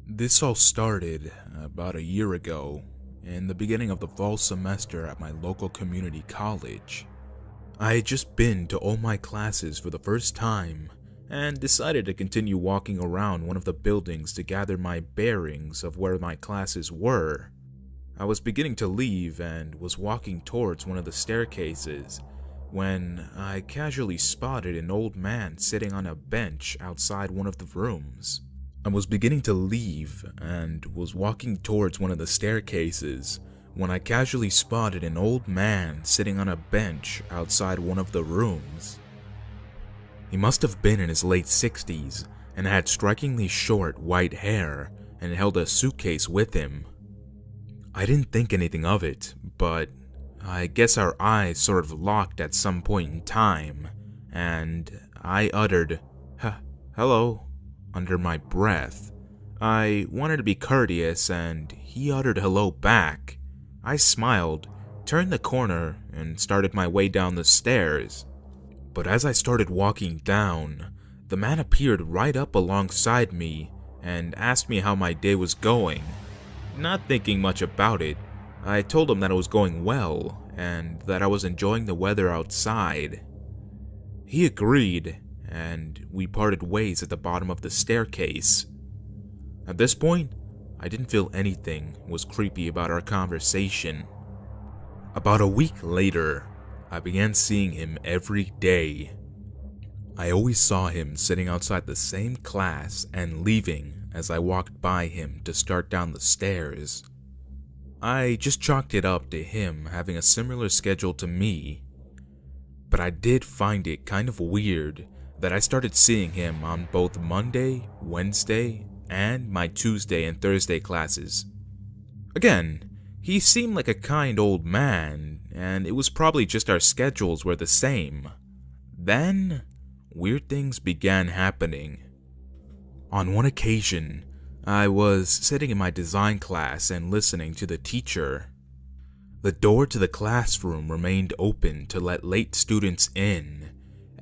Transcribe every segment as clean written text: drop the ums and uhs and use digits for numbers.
This all started about a year ago, in the beginning of the fall semester at my local community college. I had just been to all my classes for the first time, and decided to continue walking around one of the buildings to gather my bearings of where my classes were. I was beginning to leave and was walking towards one of the staircases when I casually spotted an old man sitting on a bench outside one of the rooms. I was beginning to leave and was walking towards one of the staircases when I casually spotted an old man sitting on a bench outside one of the rooms. He must have been in his late 60s and had strikingly short white hair and held a suitcase with him. I didn't think anything of it, but I guess our eyes sort of locked at some point in time, and I uttered, "Hello," under my breath. I wanted to be courteous, and he uttered hello back. I smiled, turned the corner, and started my way down the stairs. But as I started walking down, the man appeared right up alongside me and asked me how my day was going. Not thinking much about it, I told him that it was going well and that I was enjoying the weather outside. He agreed, and we parted ways at the bottom of the staircase. At this point, I didn't feel anything was creepy about our conversation. About a week later, I began seeing him every day. I always saw him sitting outside the same class and leaving as I walked by him to start down the stairs. I just chalked it up to him having a similar schedule to me, but I did find it kind of weird that I started seeing him on both Monday, Wednesday, and my Tuesday and Thursday classes. Again, he seemed like a kind old man, and it was probably just our schedules were the same. Then, weird things began happening. On one occasion, I was sitting in my design class and listening to the teacher. The door to the classroom remained open to let late students in,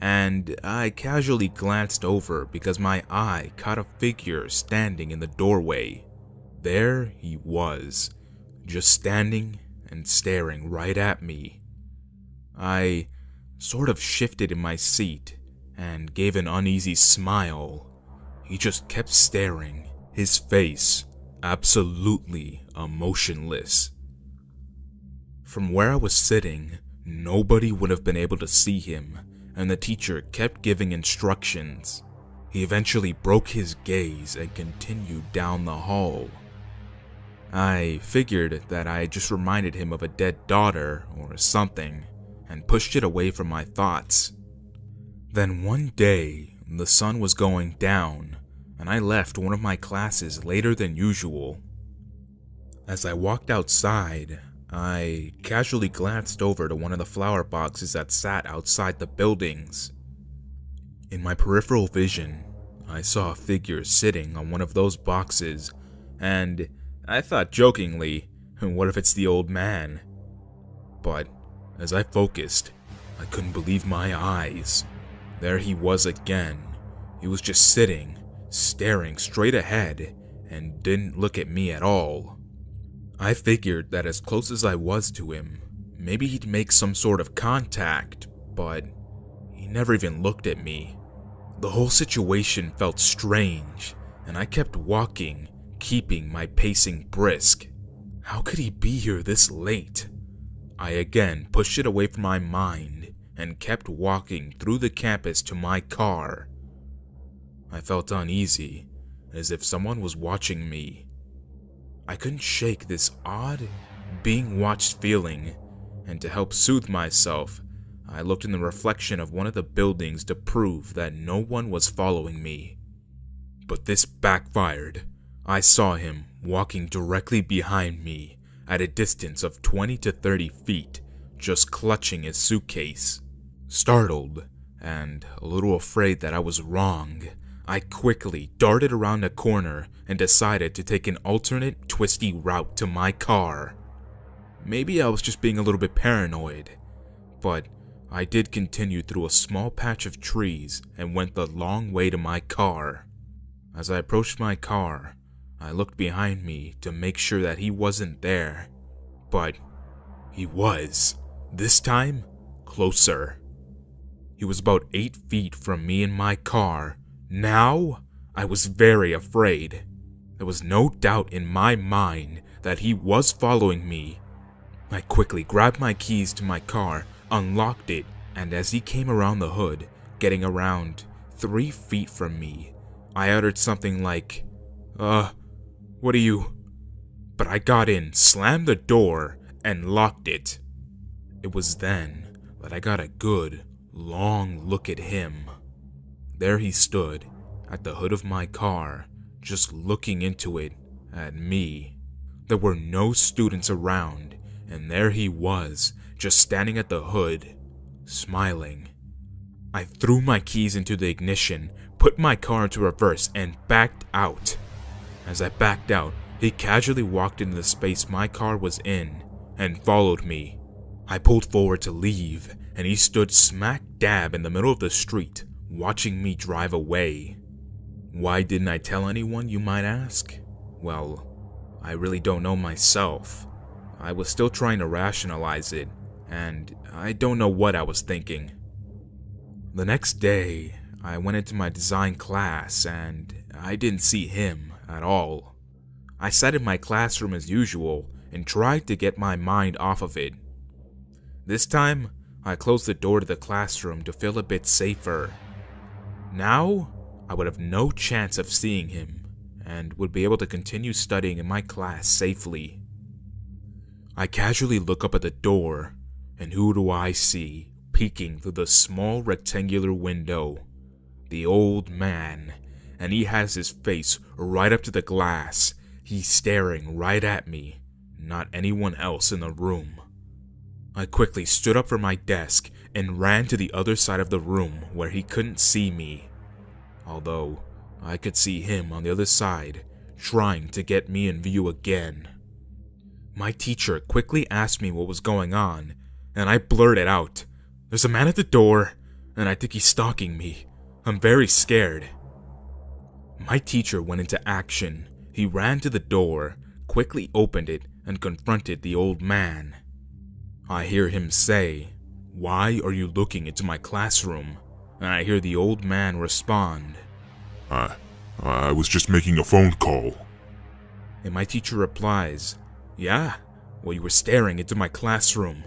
and I casually glanced over because my eye caught a figure standing in the doorway. There he was, just standing and staring right at me. I sort of shifted in my seat and gave an uneasy smile. He just kept staring, his face absolutely emotionless. From where I was sitting, nobody would have been able to see him, and the teacher kept giving instructions. He eventually broke his gaze and continued down the hall. I figured that I just reminded him of a dead daughter or something, and pushed it away from my thoughts. Then one day, the sun was going down, and I left one of my classes later than usual. As I walked outside, I casually glanced over to one of the flower boxes that sat outside the buildings. In my peripheral vision, I saw a figure sitting on one of those boxes, and I thought jokingly, what if it's the old man? But as I focused, I couldn't believe my eyes. There he was again. He was just sitting, staring straight ahead, and didn't look at me at all. I figured that as close as I was to him, maybe he'd make some sort of contact, but he never even looked at me. The whole situation felt strange, and I kept walking, keeping my pacing brisk. How could he be here this late? I again pushed it away from my mind and kept walking through the campus to my car. I felt uneasy, as if someone was watching me. I couldn't shake this odd, being watched feeling, and to help soothe myself, I looked in the reflection of one of the buildings to prove that no one was following me. But this backfired. I saw him walking directly behind me at a distance of 20 to 30 feet, just clutching his suitcase. Startled, and a little afraid that I was wrong, I quickly darted around a corner and decided to take an alternate twisty route to my car. Maybe I was just being a little bit paranoid, but I did continue through a small patch of trees and went the long way to my car. As I approached my car, I looked behind me to make sure that he wasn't there, but he was. This time, closer. He was about 8 feet from me in my car. Now, I was very afraid. There was no doubt in my mind that he was following me. I quickly grabbed my keys to my car, unlocked it, and as he came around the hood, getting around 3 feet from me, I uttered something like, what are you? But I got in, slammed the door, and locked it. It was then that I got a good, long look at him. There he stood, at the hood of my car, just looking into it, at me. There were no students around, and there he was, just standing at the hood, smiling. I threw my keys into the ignition, put my car into reverse, and backed out. As I backed out, he casually walked into the space my car was in, and followed me. I pulled forward to leave, and he stood smack dab in the middle of the street, watching me drive away. Why didn't I tell anyone, you might ask? Well, I really don't know myself. I was still trying to rationalize it, and I don't know what I was thinking. The next day, I went into my design class, and I didn't see him at all. I sat in my classroom as usual, and tried to get my mind off of it. This time, I closed the door to the classroom to feel a bit safer. Now, I would have no chance of seeing him, and would be able to continue studying in my class safely. I casually look up at the door, and who do I see peeking through the small rectangular window? The old man, and he has his face right up to the glass. He's staring right at me, not anyone else in the room. I quickly stood up from my desk and ran to the other side of the room where he couldn't see me, although I could see him on the other side, trying to get me in view again. My teacher quickly asked me what was going on, and I blurted out, "There's a man at the door, and I think he's stalking me. I'm very scared." My teacher went into action. He ran to the door, quickly opened it, and confronted the old man. I hear him say, "Why are you looking into my classroom?" And I hear the old man respond, I was just making a phone call." And my teacher replies, "Yeah, well, you were staring into my classroom."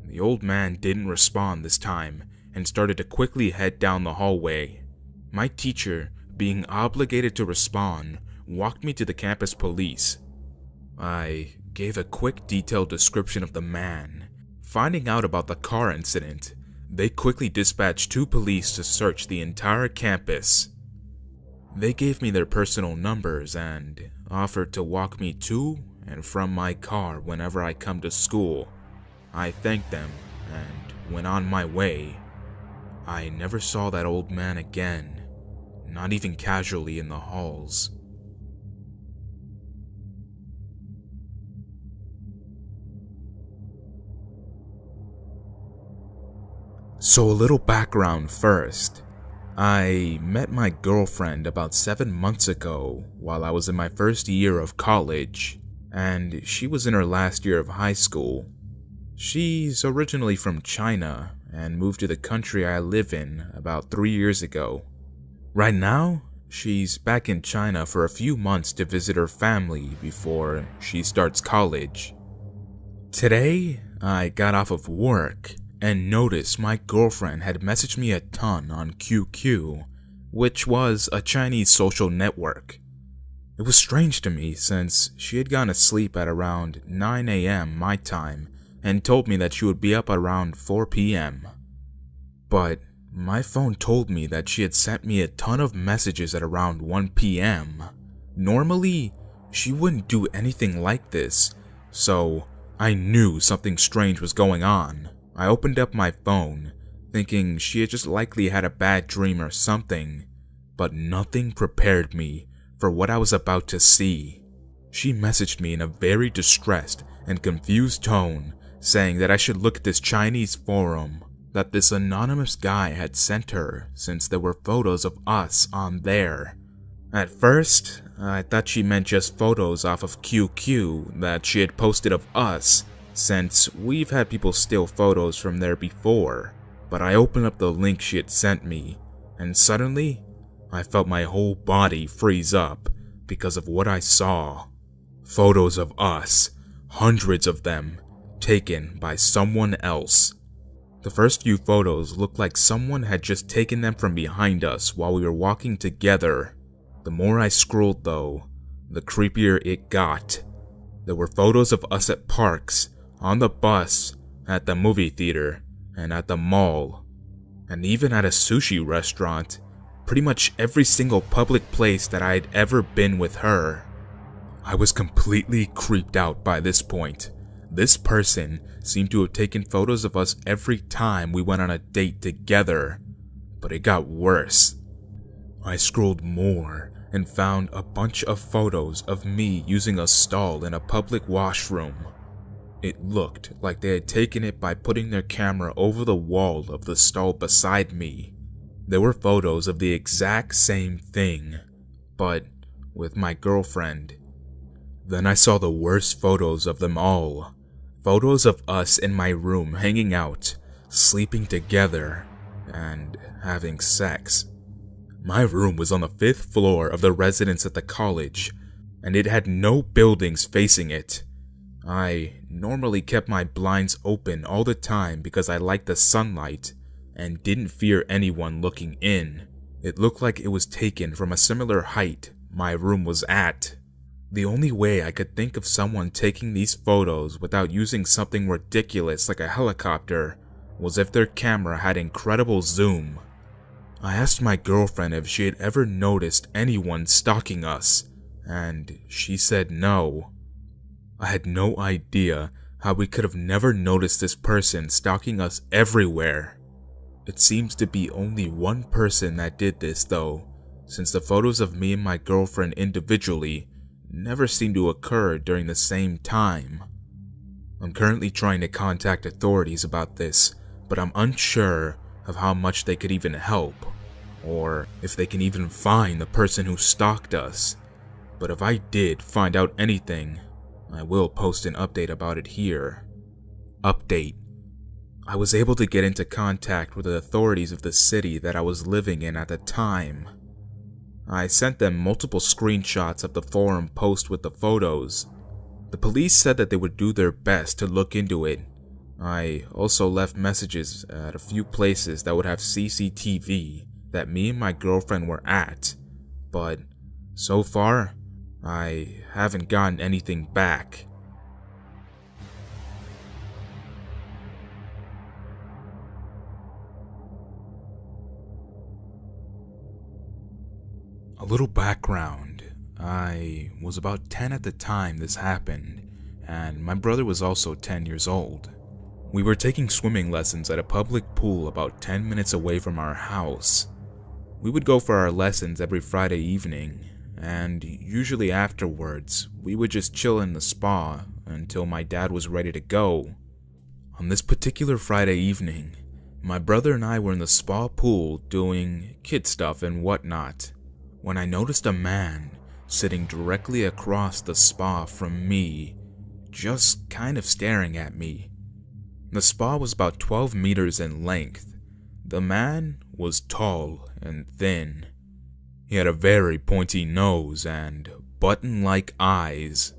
The old man didn't respond this time and started to quickly head down the hallway. My teacher, being obligated to respond, walked me to the campus police. I gave a quick detailed description of the man. Finding out about the car incident, they quickly dispatched 2 police to search the entire campus. They gave me their personal numbers and offered to walk me to and from my car whenever I come to school. I thanked them and went on my way. I never saw that old man again, not even casually in the halls. So a little background first. I met my girlfriend about 7 months ago while I was in my first year of college, and she was in her last year of high school. She's originally from China and moved to the country I live in about 3 years ago. Right now, she's back in China for a few months to visit her family before she starts college. Today, I got off of work and noticed my girlfriend had messaged me a ton on QQ, which was a Chinese social network. It was strange to me since she had gone to sleep at around 9 AM my time and told me that she would be up around 4 PM. But my phone told me that she had sent me a ton of messages at around 1 PM. Normally, she wouldn't do anything like this, so I knew something strange was going on. I opened up my phone, thinking she had just likely had a bad dream or something, but nothing prepared me for what I was about to see. She messaged me in a very distressed and confused tone, saying that I should look at this Chinese forum that this anonymous guy had sent her since there were photos of us on there. At first, I thought she meant just photos off of QQ that she had posted of us, since we've had people steal photos from there before. But I opened up the link she had sent me, and suddenly, I felt my whole body freeze up because of what I saw. Photos of us, hundreds of them, taken by someone else. The first few photos looked like someone had just taken them from behind us while we were walking together. The more I scrolled though, the creepier it got. There were photos of us at parks, on the bus, at the movie theater, and at the mall, and even at a sushi restaurant. Pretty much every single public place that I had ever been with her. I was completely creeped out by this point. This person seemed to have taken photos of us every time we went on a date together. But it got worse. I scrolled more and found a bunch of photos of me using a stall in a public washroom. It looked like they had taken it by putting their camera over the wall of the stall beside me. There were photos of the exact same thing, but with my girlfriend. Then I saw the worst photos of them all. Photos of us in my room hanging out, sleeping together, and having sex. My room was on the 5th floor of the residence at the college, and it had no buildings facing it. I normally kept my blinds open all the time because I liked the sunlight and didn't fear anyone looking in. It looked like it was taken from a similar height my room was at. The only way I could think of someone taking these photos without using something ridiculous like a helicopter was if their camera had incredible zoom. I asked my girlfriend if she had ever noticed anyone stalking us, and she said no. I had no idea how we could have never noticed this person stalking us everywhere. It seems to be only one person that did this though, since the photos of me and my girlfriend individually never seem to occur during the same time. I'm currently trying to contact authorities about this, but I'm unsure of how much they could even help, or if they can even find the person who stalked us. But if I did find out anything, I will post an update about it here. Update. I was able to get into contact with the authorities of the city that I was living in at the time. I sent them multiple screenshots of the forum post with the photos. The police said that they would do their best to look into it. I also left messages at a few places that would have CCTV that me and my girlfriend were at, but so far, I haven't gotten anything back. A little background. I was about 10 at the time this happened, and my brother was also 10 years old. We were taking swimming lessons at a public pool about 10 minutes away from our house. We would go for our lessons every Friday evening, and usually afterwards, we would just chill in the spa until my dad was ready to go. On this particular Friday evening, my brother and I were in the spa pool doing kid stuff and whatnot, when I noticed a man sitting directly across the spa from me, just kind of staring at me. The spa was about 12 meters in length. The man was tall and thin. He had a very pointy nose and button-like eyes.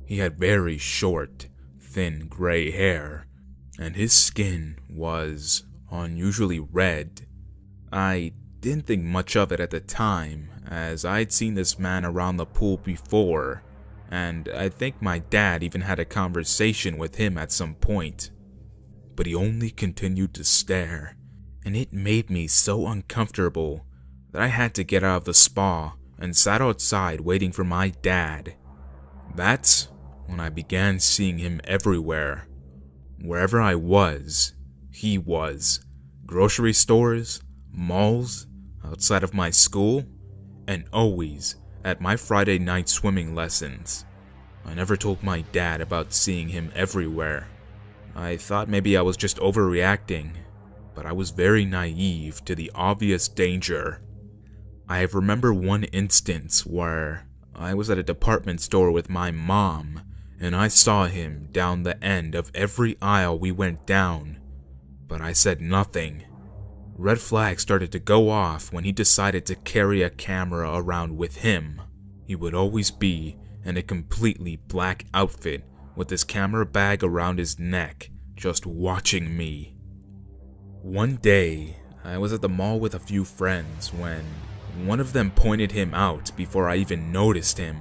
He had very short, thin gray hair, and his skin was unusually red. I didn't think much of it at the time, as I'd seen this man around the pool before, and I think my dad even had a conversation with him at some point. But he only continued to stare, and it made me so uncomfortable that I had to get out of the spa and sat outside waiting for my dad. That's when I began seeing him everywhere. Wherever I was, he was. Grocery stores, malls, outside of my school, and always at my Friday night swimming lessons. I never told my dad about seeing him everywhere. I thought maybe I was just overreacting, but I was very naive to the obvious danger. I remember one instance where I was at a department store with my mom, and I saw him down the end of every aisle we went down, but I said nothing. Red flags started to go off when he decided to carry a camera around with him. He would always be in a completely black outfit with his camera bag around his neck, just watching me. One day, I was at the mall with a few friends when one of them pointed him out before I even noticed him.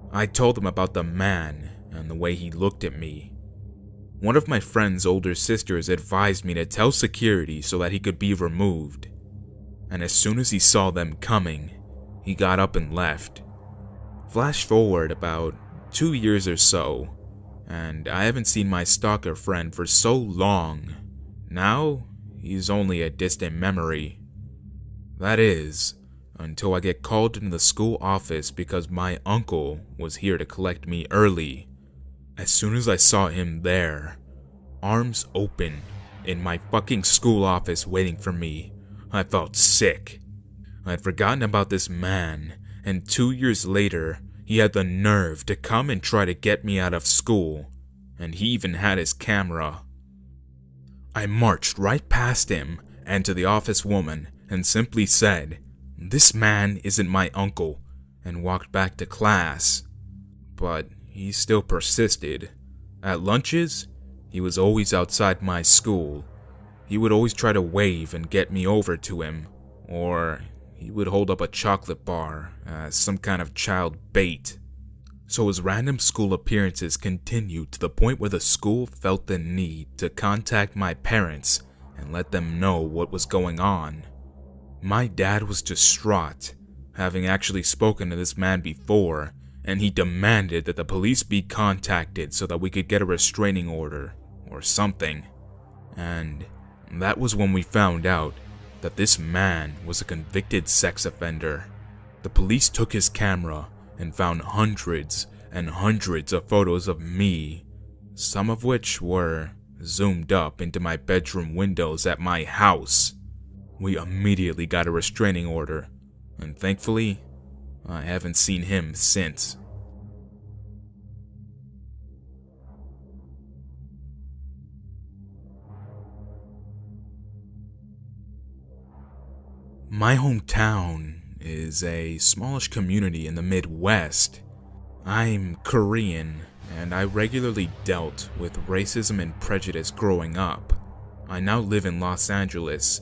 I told them about the man and the way he looked at me. One of my friend's older sisters advised me to tell security so that he could be removed, and as soon as he saw them coming, he got up and left. Flash forward about 2 years or so, and I haven't seen my stalker friend for so long. Now, he's only a distant memory. That is, until I get called into the school office because my uncle was here to collect me early. As soon as I saw him there, arms open, in my fucking school office waiting for me, I felt sick. I had forgotten about this man, and 2 years later, he had the nerve to come and try to get me out of school, and he even had his camera. I marched right past him and to the office woman and simply said, "This man isn't my uncle," and walked back to class. But he still persisted. At lunches, he was always outside my school. He would always try to wave and get me over to him, or he would hold up a chocolate bar as some kind of child bait. So his random school appearances continued to the point where the school felt the need to contact my parents and let them know what was going on. My dad was distraught, having actually spoken to this man before, and he demanded that the police be contacted so that we could get a restraining order or something. And that was when we found out that this man was a convicted sex offender. The police took his camera and found hundreds and hundreds of photos of me, some of which were zoomed up into my bedroom windows at my house. We immediately got a restraining order, and thankfully, I haven't seen him since. My hometown is a smallish community in the Midwest. I'm Korean, and I regularly dealt with racism and prejudice growing up. I now live in Los Angeles.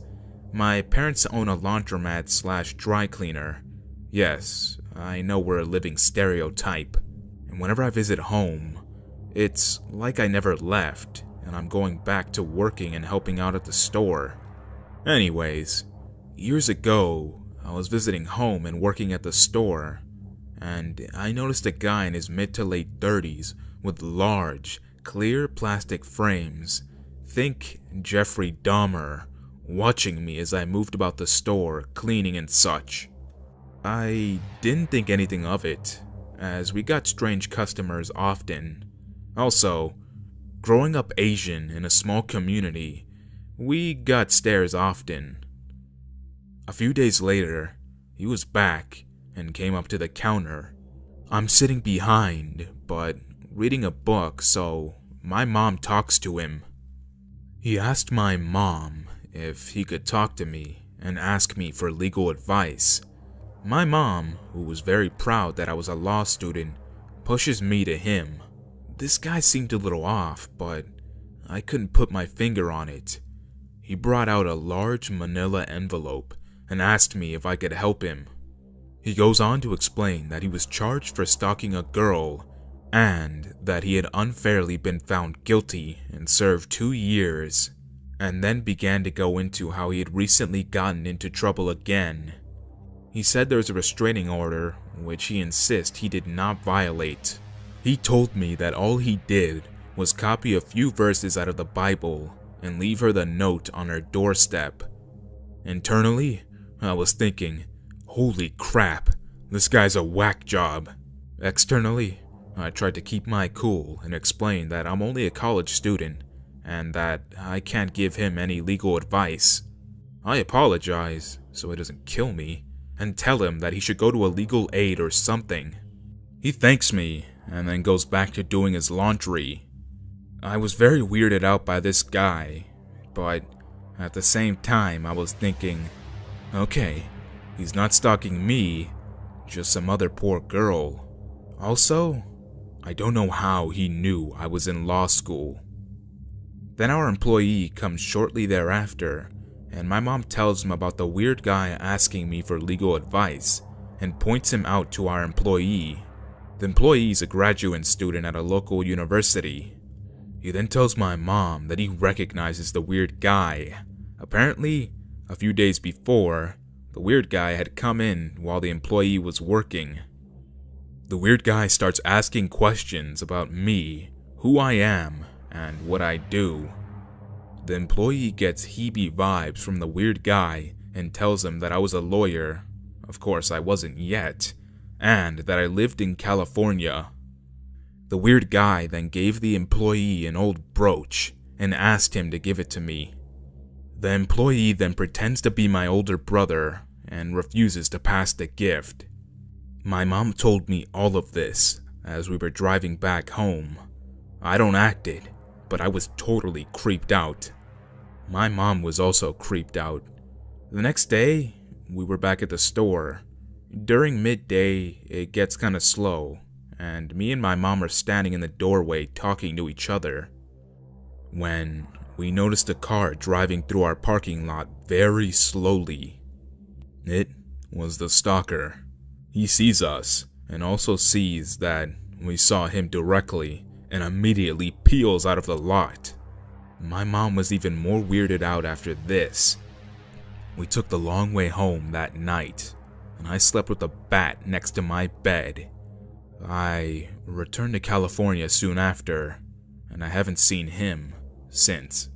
My parents own a laundromat/dry cleaner. Yes, I know we're a living stereotype. And whenever I visit home, it's like I never left, and I'm going back to working and helping out at the store. Anyways, years ago, I was visiting home and working at the store, and I noticed a guy in his mid to late 30s with large, clear plastic frames, think Jeffrey Dahmer, watching me as I moved about the store, cleaning and such. I didn't think anything of it, as we got strange customers often. Also, growing up Asian in a small community, we got stares often. A few days later, he was back and came up to the counter. I'm sitting behind, but reading a book, so my mom talks to him. He asked my mom if he could talk to me and ask me for legal advice. My mom, who was very proud that I was a law student, pushes me to him. This guy seemed a little off, but I couldn't put my finger on it. He brought out a large manila envelope and asked me if I could help him. He goes on to explain that he was charged for stalking a girl and that he had unfairly been found guilty and served 2 years, and then began to go into how he had recently gotten into trouble again. He said there was a restraining order, which he insists he did not violate. He told me that all he did was copy a few verses out of the Bible and leave her the note on her doorstep. Internally, I was thinking, holy crap, this guy's a whack job. Externally, I tried to keep my cool and explain that I'm only a college student and that I can't give him any legal advice. I apologize so he doesn't kill me, and tell him that he should go to a legal aid or something. He thanks me and then goes back to doing his laundry. I was very weirded out by this guy, but at the same time I was thinking, okay, he's not stalking me, just some other poor girl. Also, I don't know how he knew I was in law school. Then our employee comes shortly thereafter, and my mom tells him about the weird guy asking me for legal advice and points him out to our employee. The employee is a graduate student at a local university. He then tells my mom that he recognizes the weird guy. Apparently, a few days before, the weird guy had come in while the employee was working. The weird guy starts asking questions about me, who I am, and what I do. The employee gets heebie vibes from the weird guy and tells him that I was a lawyer. Of course, I wasn't yet, and that I lived in California. The weird guy then gave the employee an old brooch and asked him to give it to me. The employee then pretends to be my older brother and refuses to pass the gift. My mom told me all of this as we were driving back home. I don't act it, but I was totally creeped out. My mom was also creeped out. The next day, we were back at the store. During midday, it gets kinda slow, and me and my mom are standing in the doorway talking to each other, when we noticed a car driving through our parking lot very slowly. It was the stalker. He sees us, and also sees that we saw him directly, and immediately peels out of the lot. My mom was even more weirded out after this. We took the long way home that night, and I slept with a bat next to my bed. I returned to California soon after, and I haven't seen him since.